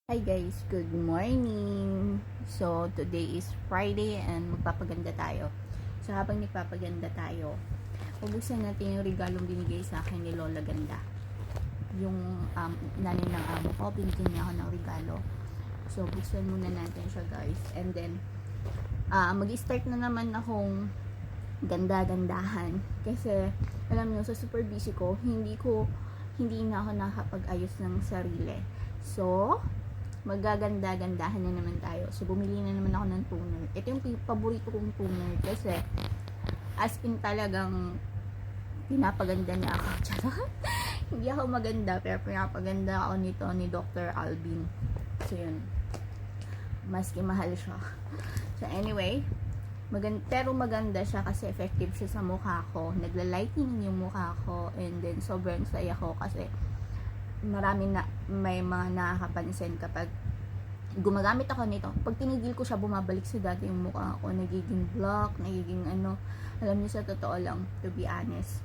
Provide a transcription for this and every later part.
Hi guys, good morning! So, today is Friday and magpapaganda tayo. So, habang nagpapaganda tayo, bubuksan natin yung regalong binigay sa akin ni Lola Ganda. Yung nanay ng amo ko, binigyan niya ako ng regalo. So, buksan muna natin siya guys. And then, mag-start na naman akong ganda-gandahan. Kasi, alam niyo, sa super busy ko, hindi na ako nakapag-ayos ng sarili. So, magaganda-gandahan na naman tayo. So, bumili na naman ako ng toner. Ito yung paborito kong toner kasi as in talagang pinapaganda niya ako. Charot. Hindi ako maganda pero pinapaganda ako nito ni Dr. Alvin. So, yun. Maski mahal siya. So, anyway, pero maganda siya kasi effective siya sa mukha ko. Nagla-lightening yung mukha ko and then sobrang saya ko kasi may mga nakakapansin kapag gumagamit ako nito. Pag tinigil ko siya, bumabalik sa dati yung mukha ko. Nagiging block, nagiging alam niyo sa totoo lang, to be honest.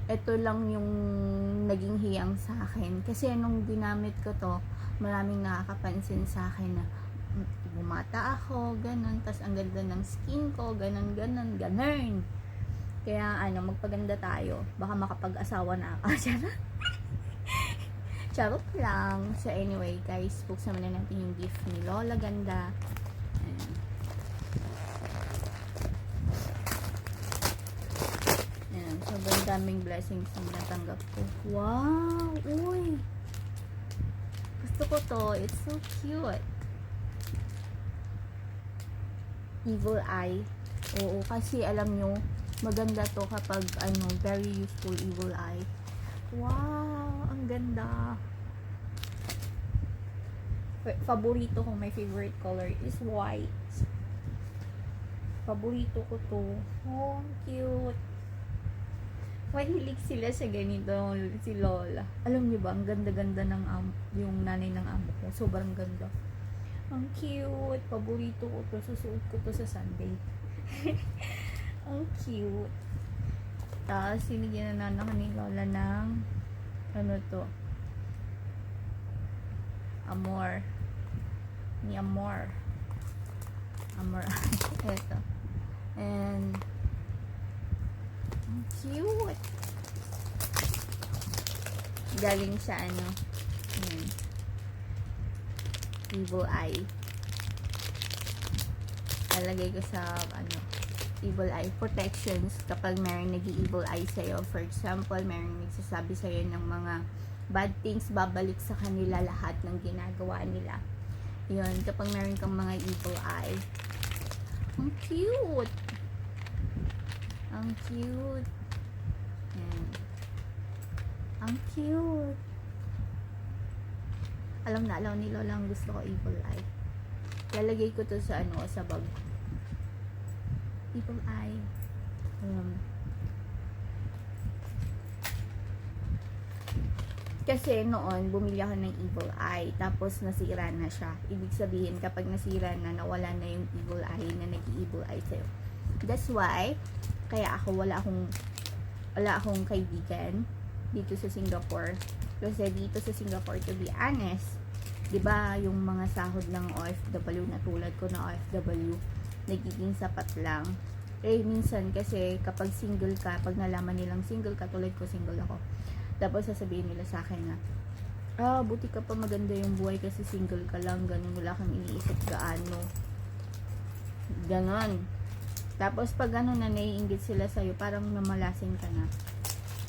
Ito lang yung naging hiyang sa akin. Kasi nung ginamit ko to, maraming nakakapansin sa akin na bumata ako, ganun. Tas ang ganda ng skin ko, ganun. Kaya magpaganda tayo. Baka makapag-asawa na ako. Charot lang. So anyway guys, buksan muna natin yung gift ni Lola Ganda. Ayan. Sobrang daming blessings na natanggap ko. Wow! Uy! Gusto ko to. It's so cute. Evil Eye. Oo, kasi alam nyo, maganda to kapag very useful evil eye. Wow, ang ganda. Favorito kong my favorite color is white. Paborito ko to. Oh, cute. Mahilig sila sa ganito si Lola. Alam niyo ba, ang ganda-ganda ng yung nanay ng amo ko. Sobrang ganda. Ang cute. Paborito ko to. Susuot ko to sa Sunday. Ang cute. Tapos, sinigyan na ako ni Lola ng Amor. Ni Amor. Ito. And, ang cute. Galing sa Evil Eye. Lalagay ko sa evil eye protections kapag mayroong nag-evil eye sa'yo. For example, mayroong nagsasabi sa'yo ng mga bad things, babalik sa kanila lahat ng ginagawa nila. Yun, kapag mayroon kang mga evil eye. Ang cute! Ang cute! Yan. Ang cute! Alam ni Lola ang gusto ko evil eye. Lalagay ko to sa sa bag. Evil eye. Kasi noon, bumili ako ng evil eye. Tapos, nasira na siya. Ibig sabihin, kapag nasira na, nawala na yung evil eye na nag-evil eye sa'yo. That's why, kaya wala akong kaibigan dito sa Singapore. Kasi dito sa Singapore, to be honest, diba, yung mga sahod ng OFW na tulad ko na OFW, nagiging sapat lang. Minsan kasi kapag single ka, pag nalaman nilang single ka, tulad ko single ako, tapos sasabihin nila sa akin na, buti ka pa, maganda yung buhay kasi single ka lang, ganun, wala kang iniisip gaano. Ganon. Tapos pag na naiinggit sila sa'yo, parang namalasin ka na.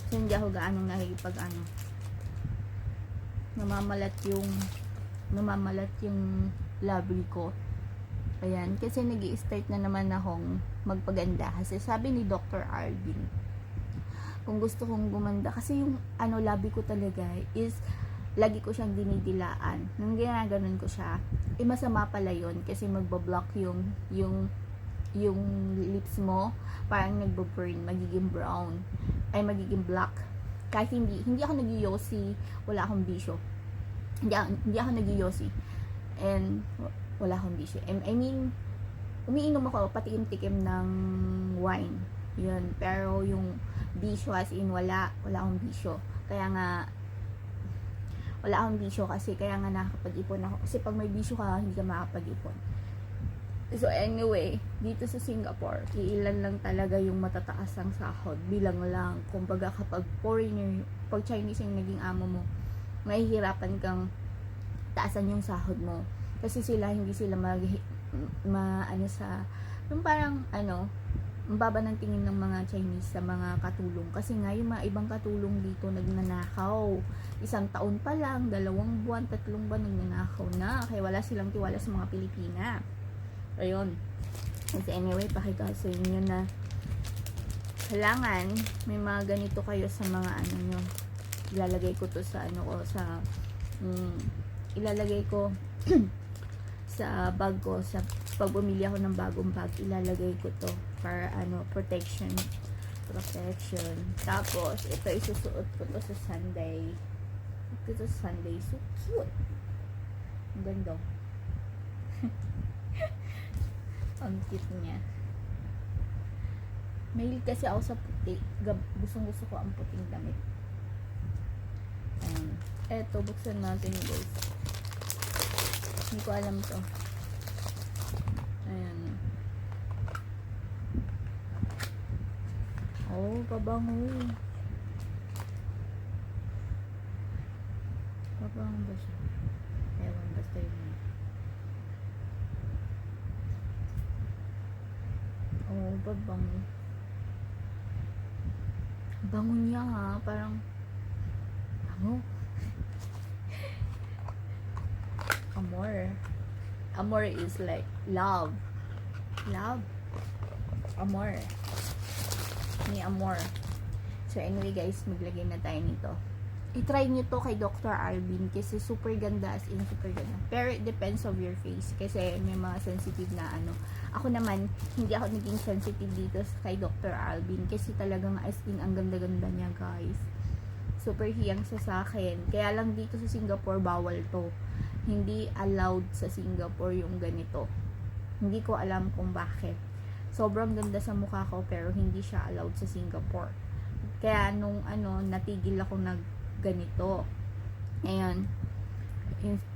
So hindi ako gaano nakikipag namamalat yung labi ko. Ayan, kasi nag-i-start na naman akong magpaganda. Kasi sabi ni Dr. Alvin, kung gusto kong gumanda, kasi yung labi ko talaga is, lagi ko siyang dinidilaan. Nung ginaganon ko siya, masama pala yun, kasi magbablock yung lips mo, parang nagbo-burn, magiging brown, magiging black. Kahit hindi ako nag-yossi, wala akong bisyo. Hindi ako nag-yossi. And wala akong bisyo. I mean, umiinom ako patikim-tikim ng wine. Yun. Pero yung bisyo as in wala akong bisyo. Kaya nga wala akong bisyo kasi kaya nga nakakapag-ipon ako. Kasi pag may bisyo ka, hindi ka makakapag-ipon. So anyway, dito sa Singapore, iilan lang talaga yung matataas ang sahod. Bilang lang. Kumbaga kapag foreigner, pag Chinese yung naging amo mo, mahihirapan kang taasan yung sahod mo. Kasi hindi sila yung parang ang baba ng tingin ng mga Chinese sa mga katulong. Kasi nga yung mga ibang katulong dito nagnanakaw. 1 taon pa lang, 2 buwan, 3 buwan nagnanakaw na. Kaya wala silang tiwala sa mga Pilipina. Ayun. Kasi anyway, pakita sa inyo na kailangan may mga ganito kayo sa mga nyo. Ilalagay ko to sa ilalagay ko sa bag ko. Sa pag bumili ako ng bagong bag, ilalagay ko to para protection. Tapos ito isusuot ko to sa Sunday. Ito sa Sunday, so cute. Ang ganda. Ang cute niya. Mahilig kasi ako sa puti. Gustong-gusto ko ang puting damit. Eto, buksan natin guys. Hindi ko alam to. Ayan. Oh, pabango. Pabango ba siya? Ewan, basta yun. Oh, pabango. Bango niya ha. Parang bango. Amor. Amor is like love. Love. Amor. Ni amor. So anyway guys, maglagay na tayo nito. I-try nyo to kay Dr. Alvin kasi super ganda, as in super ganda. Pero it depends of your face kasi may mga sensitive na Ako naman, hindi ako naging sensitive dito kay Dr. Alvin kasi talagang as in ang ganda-ganda niya guys. Super hiyang siya sa akin. Kaya lang dito sa Singapore, bawal to. Hindi allowed sa Singapore yung ganito. Hindi ko alam kung bakit. Sobrang ganda sa mukha ko pero hindi siya allowed sa Singapore. Kaya nung natigil ako ganito. Ayan.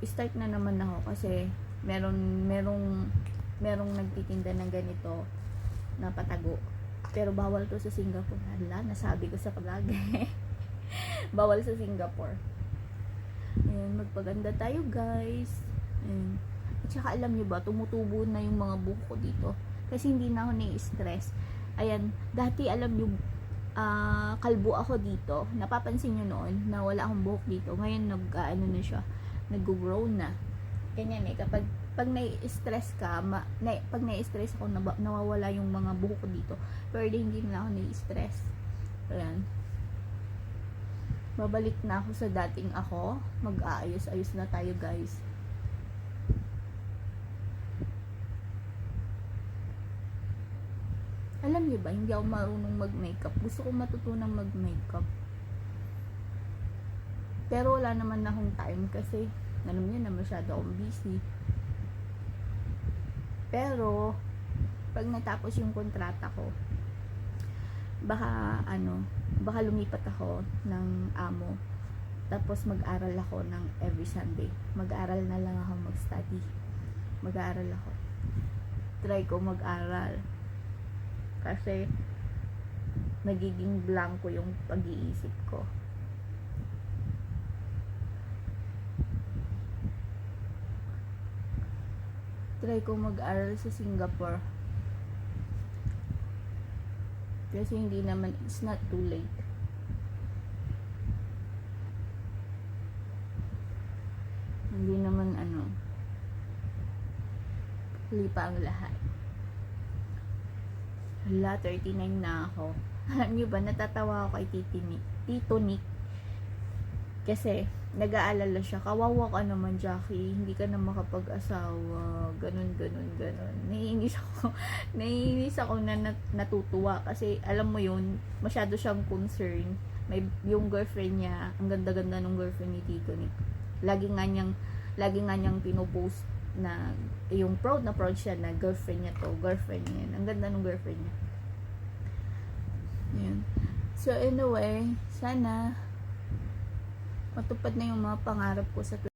Start na naman ako kasi merong nagtitinda ng ganito na patago. Pero bawal to sa Singapore. Hala, nasabi ko sa vlog. Bawal sa Singapore. Ayan, magpaganda tayo guys. Ayan. At saka alam nyo ba, tumutubo na yung mga buhok ko dito. Kasi hindi na ako nai-stress. Ayan, dati alam nyo, kalbo ako dito. Napapansin nyo noon na wala akong buhok dito. Ngayon na siya, nag-grow na. Ganyan kapag nai-stress ka, pag nai-stress ako, nawawala yung mga buhok ko dito. Pero hindi na ako nai-stress. Ayan. Babalik na ako sa dating ako. Mag-aayos-ayos na tayo guys. Alam niyo ba, hindi ako marunong mag-makeup. Gusto ko matutunang mag-makeup. Pero wala naman akong time kasi alam niyo na masyado akong busy. Pero pag natapos yung kontrata ko, baka lumipat ako ng amo. Tapos mag-aral ako ng every Sunday. Mag-aral na lang ako mag-study. Mag-aral ako. Try ko mag-aral. Kasi nagiging blanco yung pag-iisip ko. Try ko mag-aral sa Singapore. Kasi hindi naman, it's not too late. Hindi naman huli pa ang lahat. Hala, 39 na ako. Alam nyo ba, natatawa ako kay Tito Nick. Kasi, nag-aalala siya. Kawawa ka naman, Jackie. Hindi ka na makapag-asawa. Ganun. Naiinis ako na natutuwa. Kasi, alam mo yun, masyado siyang concern. Yung girlfriend niya, ang ganda-ganda ng girlfriend ni Tito Nick. Lagi nga niyang pinopost na yung proud siya na girlfriend niya to, girlfriend niya. Ang ganda ng girlfriend niya. Yan. So anyway, sana matupad na yung mga pangarap ko sa